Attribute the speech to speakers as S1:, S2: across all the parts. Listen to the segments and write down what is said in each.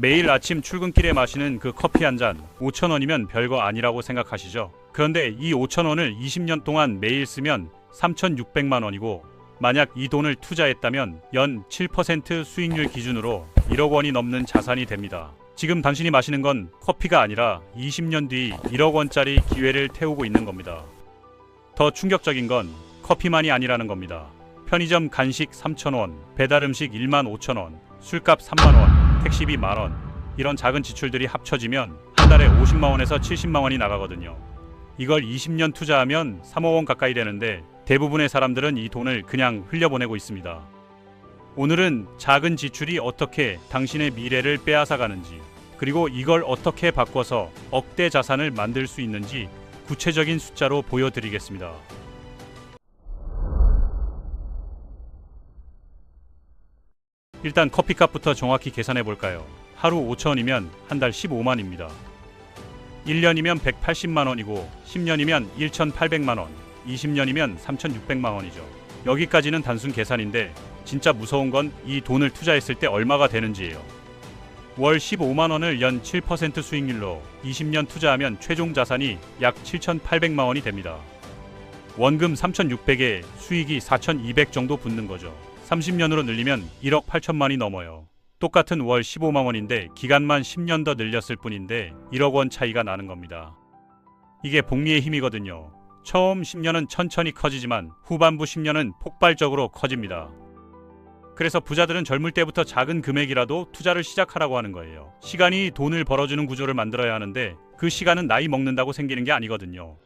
S1: 매일 아침 출근길에 마시는 그 커피 한 잔 5,000원이면 별거 아니라고 생각하시죠? 그런데 이 5,000원을 20년 동안 매일 쓰면 3,600만 원이고 만약 이 돈을 투자했다면 연 7% 수익률 기준으로 1억 원이 넘는 자산이 됩니다. 지금 당신이 마시는 건 커피가 아니라 20년 뒤 1억 원짜리 기회를 태우고 있는 겁니다. 더 충격적인 건 커피만이 아니라는 겁니다. 편의점 간식 3,000원, 배달 음식 15,000원, 술값 3만 원, 택시비 만원, 이런 작은 지출들이 합쳐지면 한 달에 50만 원에서 70만 원이 나가거든요. 이걸 20년 투자하면 3억 원 가까이 되는데 대부분의 사람들은 이 돈을 그냥 흘려보내고 있습니다. 오늘은 작은 지출이 어떻게 당신의 미래를 빼앗아가는지, 그리고 이걸 어떻게 바꿔서 억대 자산을 만들 수 있는지 구체적인 숫자로 보여드리겠습니다. 일단 커피값부터 정확히 계산해 볼까요? 하루 5,000원이면 한 달 15만입니다. 1년이면 180만 원이고 10년이면 1,800만 원, 20년이면 3,600만 원이죠. 여기까지는 단순 계산인데 진짜 무서운 건 이 돈을 투자했을 때 얼마가 되는지예요. 월 15만 원을 연 7% 수익률로 20년 투자하면 최종 자산이 약 7,800만 원이 됩니다. 원금 3,600에 수익이 4,200 정도 붙는 거죠. 30년으로 늘리면 1억 8천만이 넘어요. 똑같은 월 15만 원인데 기간만 10년 더 늘렸을 뿐인데 1억 원 차이가 나는 겁니다. 이게 복리의 힘이거든요. 처음 10년은 천천히 커지지만 후반부 10년은 폭발적으로 커집니다. 그래서 부자들은 젊을 때부터 작은 금액이라도 투자를 시작하라고 하는 거예요. 시간이 돈을 벌어주는 구조를 만들어야 하는데 그 시간은 나이 먹는다고 생기는 게 아니거든요.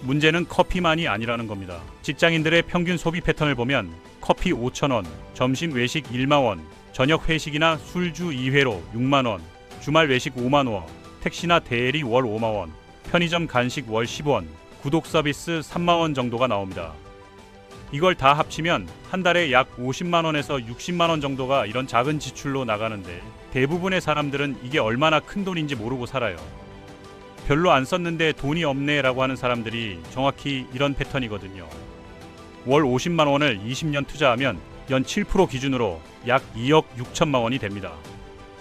S1: 문제는 커피만이 아니라는 겁니다. 직장인들의 평균 소비 패턴을 보면 커피 5,000원, 점심 외식 1만 원, 저녁 회식이나 술주 2회로 6만 원, 주말 외식 5만 원, 택시나 대리 월 5만 원, 편의점 간식 월 10원, 구독 서비스 3만 원 정도가 나옵니다. 이걸 다 합치면 한 달에 약 50만 원에서 60만 원 정도가 이런 작은 지출로 나가는데 대부분의 사람들은 이게 얼마나 큰 돈인지 모르고 살아요. 별로 안 썼는데 돈이 없네 라고 하는 사람들이 정확히 이런 패턴이거든요. 월 50만 원을 20년 투자하면 연 7% 기준으로 약 2억 6천만 원이 됩니다.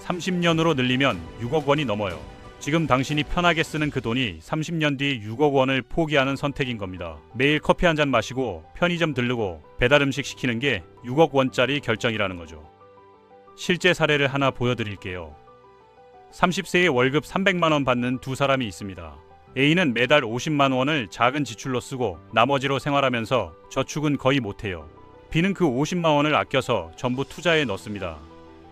S1: 30년으로 늘리면 6억 원이 넘어요. 지금 당신이 편하게 쓰는 그 돈이 30년 뒤 6억 원을 포기하는 선택인 겁니다. 매일 커피 한 잔 마시고 편의점 들르고 배달 음식 시키는 게 6억 원짜리 결정이라는 거죠. 실제 사례를 하나 보여드릴게요. 30세에 월급 300만 원 받는 두 사람이 있습니다. A는 매달 50만 원을 작은 지출로 쓰고 나머지로 생활하면서 저축은 거의 못해요. B는 그 50만 원을 아껴서 전부 투자에 넣습니다.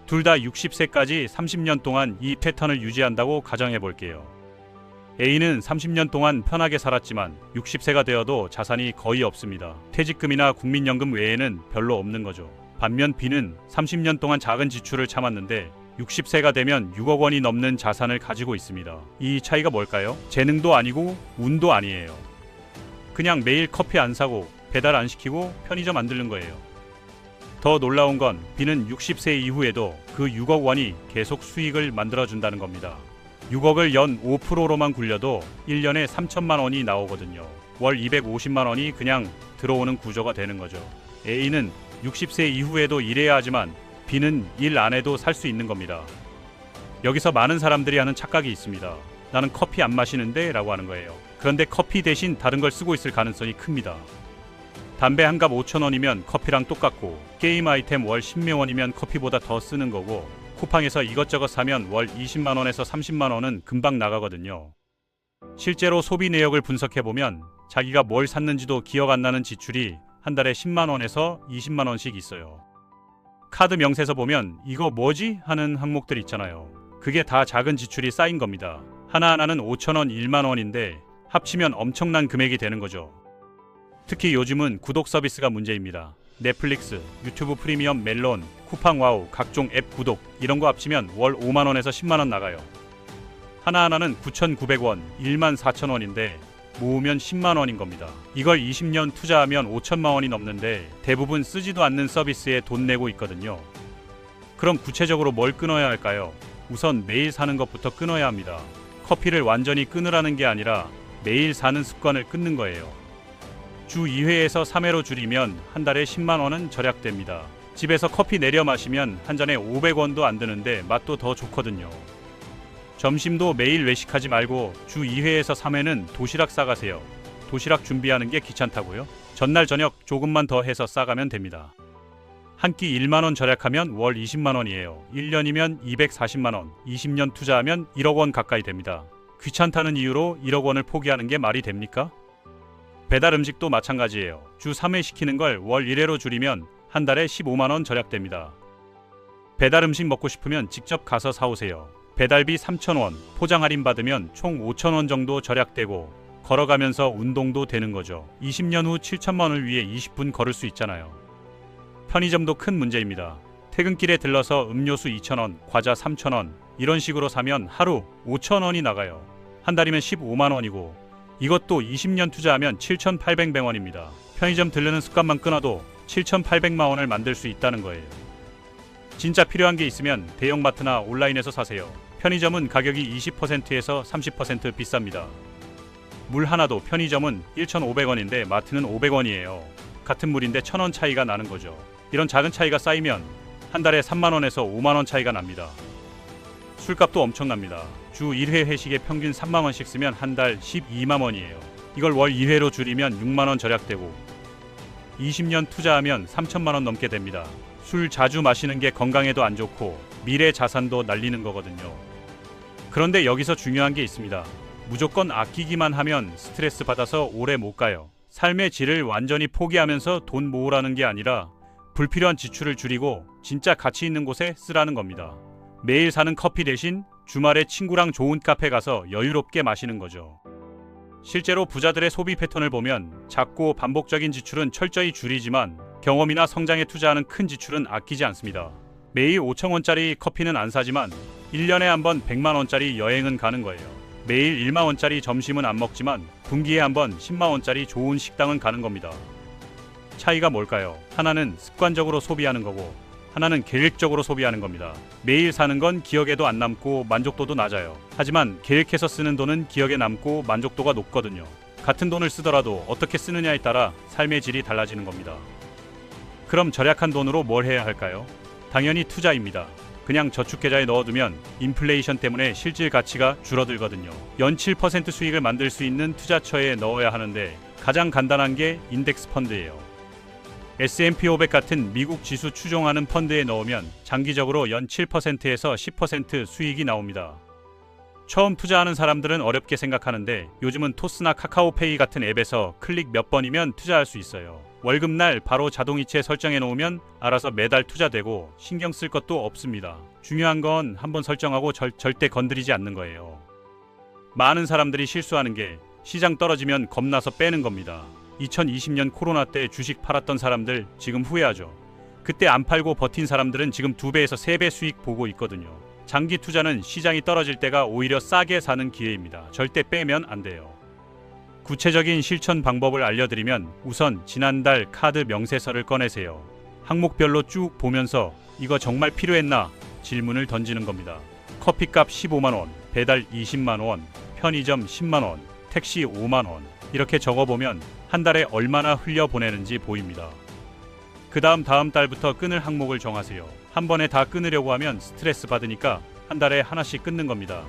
S1: 둘 다 60세까지 30년 동안 이 패턴을 유지한다고 가정해 볼게요. A는 30년 동안 편하게 살았지만 60세가 되어도 자산이 거의 없습니다. 퇴직금이나 국민연금 외에는 별로 없는 거죠. 반면 B는 30년 동안 작은 지출을 참았는데 60세가 되면 6억 원이 넘는 자산을 가지고 있습니다. 이 차이가 뭘까요? 재능도 아니고 운도 아니에요. 그냥 매일 커피 안 사고 배달 안 시키고 편의점 안 들른 거예요. 더 놀라운 건 B는 60세 이후에도 그 6억 원이 계속 수익을 만들어준다는 겁니다. 6억을 연 5%로만 굴려도 1년에 3천만 원이 나오거든요. 월 250만 원이 그냥 들어오는 구조가 되는 거죠. A는 60세 이후에도 일해야 하지만 B는 일 안 해도 살 수 있는 겁니다. 여기서 많은 사람들이 하는 착각이 있습니다. 나는 커피 안 마시는데 라고 하는 거예요. 그런데 커피 대신 다른 걸 쓰고 있을 가능성이 큽니다. 담배 한 갑 5,000원이면 커피랑 똑같고 게임 아이템 월 10만 원이면 커피보다 더 쓰는 거고 쿠팡에서 이것저것 사면 월 20만 원에서 30만 원은 금방 나가거든요. 실제로 소비 내역을 분석해보면 자기가 뭘 샀는지도 기억 안 나는 지출이 한 달에 10만 원에서 20만 원씩 있어요. 카드 명세서 보면 이거 뭐지? 하는 항목들 있잖아요. 그게 다 작은 지출이 쌓인 겁니다. 하나하나는 5,000원, 1만 원인데 합치면 엄청난 금액이 되는 거죠. 특히 요즘은 구독 서비스가 문제입니다. 넷플릭스, 유튜브 프리미엄, 멜론, 쿠팡 와우, 각종 앱 구독 이런 거 합치면 월 5만 원에서 10만 원 나가요. 하나하나는 9,900원, 14,000원인데 모으면 10만 원인 겁니다. 이걸 20년 투자하면 5천만 원이 넘는데 대부분 쓰지도 않는 서비스에 돈 내고 있거든요. 그럼 구체적으로 뭘 끊어야 할까요? 우선 매일 사는 것부터 끊어야 합니다. 커피를 완전히 끊으라는 게 아니라 매일 사는 습관을 끊는 거예요. 주 2회에서 3회로 줄이면 한 달에 10만 원은 절약됩니다. 집에서 커피 내려 마시면 한 잔에 500원도 안 드는데 맛도 더 좋거든요. 점심도 매일 외식하지 말고 주 2회에서 3회는 도시락 싸가세요. 도시락 준비하는 게 귀찮다고요? 전날 저녁 조금만 더 해서 싸가면 됩니다. 한 끼 1만원 절약하면 월 20만원이에요. 1년이면 240만원, 20년 투자하면 1억원 가까이 됩니다. 귀찮다는 이유로 1억원을 포기하는 게 말이 됩니까? 배달 음식도 마찬가지예요. 주 3회 시키는 걸 월 1회로 줄이면 한 달에 15만원 절약됩니다. 배달 음식 먹고 싶으면 직접 가서 사오세요. 배달비 3,000원, 포장 할인 받으면 총 5,000원 정도 절약되고 걸어가면서 운동도 되는 거죠. 20년 후 7천만원을 위해 20분 걸을 수 있잖아요. 편의점도 큰 문제입니다. 퇴근길에 들러서 음료수 2,000원, 과자 3,000원 이런 식으로 사면 하루 5,000원이 나가요. 한 달이면 15만원이고 이것도 20년 투자하면 7,800원입니다. 편의점 들르는 습관만 끊어도 7,800만원을 만들 수 있다는 거예요. 진짜 필요한 게 있으면 대형마트나 온라인에서 사세요. 편의점은 가격이 20%에서 30% 비쌉니다. 물 하나도 편의점은 1,500원인데 마트는 500원이에요. 같은 물인데 1,000원 차이가 나는 거죠. 이런 작은 차이가 쌓이면 한 달에 3만원에서 5만원 차이가 납니다. 술값도 엄청납니다. 주 1회 회식에 평균 3만원씩 쓰면 한 달 12만원이에요. 이걸 월 2회로 줄이면 6만원 절약되고 20년 투자하면 3천만원 넘게 됩니다. 술 자주 마시는 게 건강에도 안 좋고 미래 자산도 날리는 거거든요. 그런데 여기서 중요한 게 있습니다. 무조건 아끼기만 하면 스트레스 받아서 오래 못 가요. 삶의 질을 완전히 포기하면서 돈 모으라는 게 아니라 불필요한 지출을 줄이고 진짜 가치 있는 곳에 쓰라는 겁니다. 매일 사는 커피 대신 주말에 친구랑 좋은 카페 가서 여유롭게 마시는 거죠. 실제로 부자들의 소비 패턴을 보면 작고 반복적인 지출은 철저히 줄이지만 경험이나 성장에 투자하는 큰 지출은 아끼지 않습니다. 매일 5,000원짜리 커피는 안 사지만 1년에 한 번 100만원짜리 여행은 가는 거예요. 매일 1만원짜리 점심은 안 먹지만 분기에 한 번 10만원짜리 좋은 식당은 가는 겁니다. 차이가 뭘까요? 하나는 습관적으로 소비하는 거고 하나는 계획적으로 소비하는 겁니다. 매일 사는 건 기억에도 안 남고 만족도도 낮아요. 하지만 계획해서 쓰는 돈은 기억에 남고 만족도가 높거든요. 같은 돈을 쓰더라도 어떻게 쓰느냐에 따라 삶의 질이 달라지는 겁니다. 그럼 절약한 돈으로 뭘 해야 할까요? 당연히 투자입니다. 그냥 저축계좌에 넣어두면 인플레이션 때문에 실질 가치가 줄어들거든요. 연 7% 수익을 만들 수 있는 투자처에 넣어야 하는데 가장 간단한 게 인덱스 펀드예요. S&P 500 같은 미국 지수 추종하는 펀드에 넣으면 장기적으로 연 7%에서 10% 수익이 나옵니다. 처음 투자하는 사람들은 어렵게 생각하는데 요즘은 토스나 카카오페이 같은 앱에서 클릭 몇 번이면 투자할 수 있어요. 월급날 바로 자동이체 설정해 놓으면 알아서 매달 투자되고 신경 쓸 것도 없습니다. 중요한 건 한번 설정하고 절대 건드리지 않는 거예요. 많은 사람들이 실수하는 게 시장 떨어지면 겁나서 빼는 겁니다. 2020년 코로나 때 주식 팔았던 사람들 지금 후회하죠. 그때 안 팔고 버틴 사람들은 지금 2배에서 3배 수익 보고 있거든요. 장기 투자는 시장이 떨어질 때가 오히려 싸게 사는 기회입니다. 절대 빼면 안 돼요. 구체적인 실천 방법을 알려드리면 우선 지난달 카드 명세서를 꺼내세요. 항목별로 쭉 보면서 이거 정말 필요했나? 질문을 던지는 겁니다. 커피값 15만원, 배달 20만원, 편의점 10만원, 택시 5만원 이렇게 적어보면 한 달에 얼마나 흘려보내는지 보입니다. 그 다음 달부터 끊을 항목을 정하세요. 한 번에 다 끊으려고 하면 스트레스 받으니까 한 달에 하나씩 끊는 겁니다.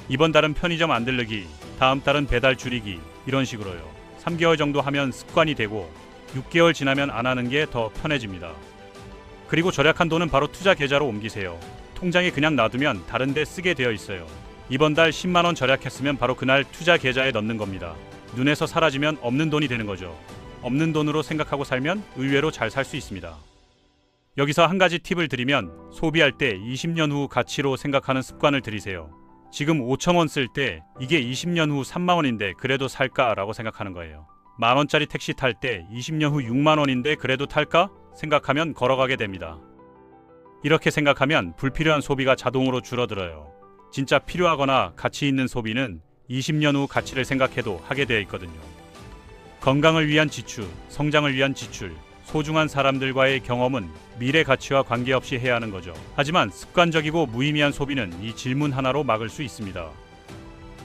S1: 이번 달은 편의점 안 들르기, 다음 달은 배달 줄이기 이런 식으로요. 3개월 정도 하면 습관이 되고 6개월 지나면 안 하는 게 더 편해집니다. 그리고 절약한 돈은 바로 투자 계좌로 옮기세요. 통장에 그냥 놔두면 다른 데 쓰게 되어 있어요. 이번 달 10만원 절약했으면 바로 그날 투자 계좌에 넣는 겁니다. 눈에서 사라지면 없는 돈이 되는 거죠. 없는 돈으로 생각하고 살면 의외로 잘 살 수 있습니다. 여기서 한 가지 팁을 드리면 소비할 때 20년 후 가치로 생각하는 습관을 들이세요. 지금 5,000원 쓸 때 이게 20년 후 3만원인데 그래도 살까라고 생각하는 거예요. 만원짜리 택시 탈 때 20년 후 6만원인데 그래도 탈까? 생각하면 걸어가게 됩니다. 이렇게 생각하면 불필요한 소비가 자동으로 줄어들어요. 진짜 필요하거나 가치 있는 소비는 20년 후 가치를 생각해도 하게 되어 있거든요. 건강을 위한 지출, 성장을 위한 지출, 소중한 사람들과의 경험은 미래 가치와 관계없이 해야 하는 거죠. 하지만 습관적이고 무의미한 소비는 이 질문 하나로 막을 수 있습니다.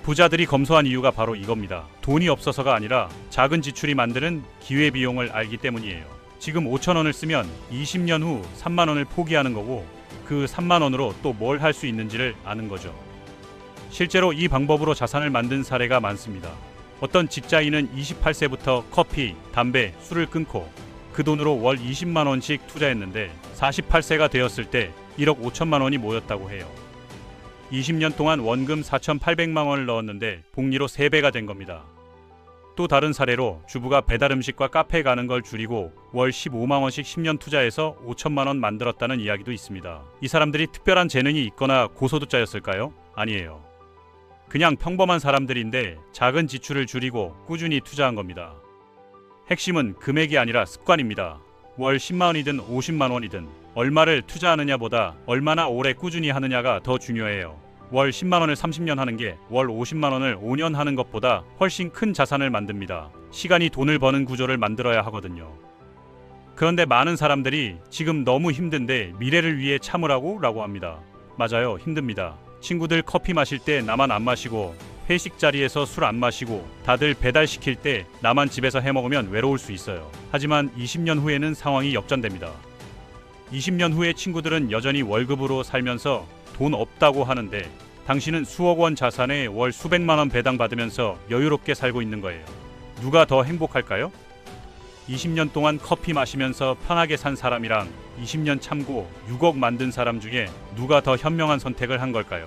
S1: 부자들이 검소한 이유가 바로 이겁니다. 돈이 없어서가 아니라 작은 지출이 만드는 기회비용을 알기 때문이에요. 지금 5,000원을 쓰면 20년 후 3만 원을 포기하는 거고 그 3만 원으로 또 뭘 할 수 있는지를 아는 거죠. 실제로 이 방법으로 자산을 만든 사례가 많습니다. 어떤 직장인은 28세부터 커피, 담배, 술을 끊고 그 돈으로 월 20만 원씩 투자했는데 48세가 되었을 때 1억 5천만 원이 모였다고 해요. 20년 동안 원금 4,800만 원을 넣었는데 복리로 3배가 된 겁니다. 또 다른 사례로 주부가 배달음식과 카페에 가는 걸 줄이고 월 15만 원씩 10년 투자해서 5천만 원 만들었다는 이야기도 있습니다. 이 사람들이 특별한 재능이 있거나 고소득자였을까요? 아니에요. 그냥 평범한 사람들인데 작은 지출을 줄이고 꾸준히 투자한 겁니다. 핵심은 금액이 아니라 습관입니다. 월 10만 원이든 50만 원이든 얼마를 투자하느냐보다 얼마나 오래 꾸준히 하느냐가 더 중요해요. 월 10만 원을 30년 하는 게 월 50만 원을 5년 하는 것보다 훨씬 큰 자산을 만듭니다. 시간이 돈을 버는 구조를 만들어야 하거든요. 그런데 많은 사람들이 지금 너무 힘든데 미래를 위해 참으라고? 라고 합니다. 맞아요. 힘듭니다. 친구들 커피 마실 때 나만 안 마시고 회식 자리에서 술 안 마시고 다들 배달시킬 때 나만 집에서 해먹으면 외로울 수 있어요. 하지만 20년 후에는 상황이 역전됩니다. 20년 후에 친구들은 여전히 월급으로 살면서 돈 없다고 하는데 당신은 수억 원 자산에 월 수백만 원 배당받으면서 여유롭게 살고 있는 거예요. 누가 더 행복할까요? 20년 동안 커피 마시면서 편하게 산 사람이랑 20년 참고 6억 만든 사람 중에 누가 더 현명한 선택을 한 걸까요?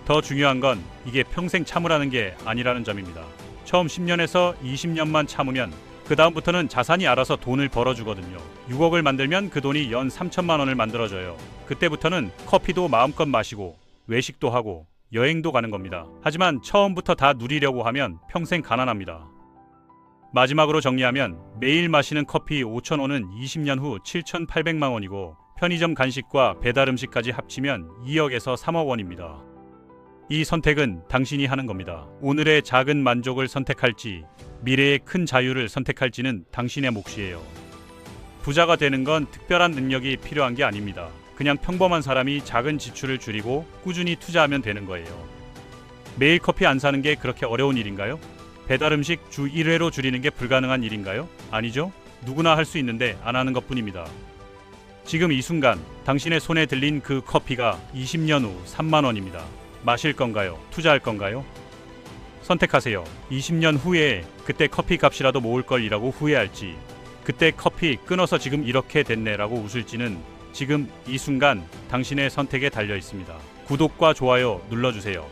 S1: 더 중요한 건 이게 평생 참으라는 게 아니라는 점입니다. 처음 10년에서 20년만 참으면 그 다음부터는 자산이 알아서 돈을 벌어주거든요. 6억을 만들면 그 돈이 연 3천만 원을 만들어줘요. 그때부터는 커피도 마음껏 마시고 외식도 하고 여행도 가는 겁니다. 하지만 처음부터 다 누리려고 하면 평생 가난합니다. 마지막으로 정리하면 매일 마시는 커피 5,000원은 20년 후 7,800만 원이고 편의점 간식과 배달음식까지 합치면 2억에서 3억 원입니다. 이 선택은 당신이 하는 겁니다. 오늘의 작은 만족을 선택할지 미래의 큰 자유를 선택할지는 당신의 몫이에요. 부자가 되는 건 특별한 능력이 필요한 게 아닙니다. 그냥 평범한 사람이 작은 지출을 줄이고 꾸준히 투자하면 되는 거예요. 매일 커피 안 사는 게 그렇게 어려운 일인가요? 배달음식 주 1회로 줄이는 게 불가능한 일인가요? 아니죠. 누구나 할 수 있는데 안 하는 것뿐입니다. 지금 이 순간 당신의 손에 들린 그 커피가 20년 후 3만 원입니다. 마실 건가요? 투자할 건가요? 선택하세요. 20년 후에 그때 커피 값이라도 모을 걸 이라고 후회할지, 그때 커피 끊어서 지금 이렇게 됐네라고 웃을지는 지금 이 순간 당신의 선택에 달려 있습니다. 구독과 좋아요 눌러주세요.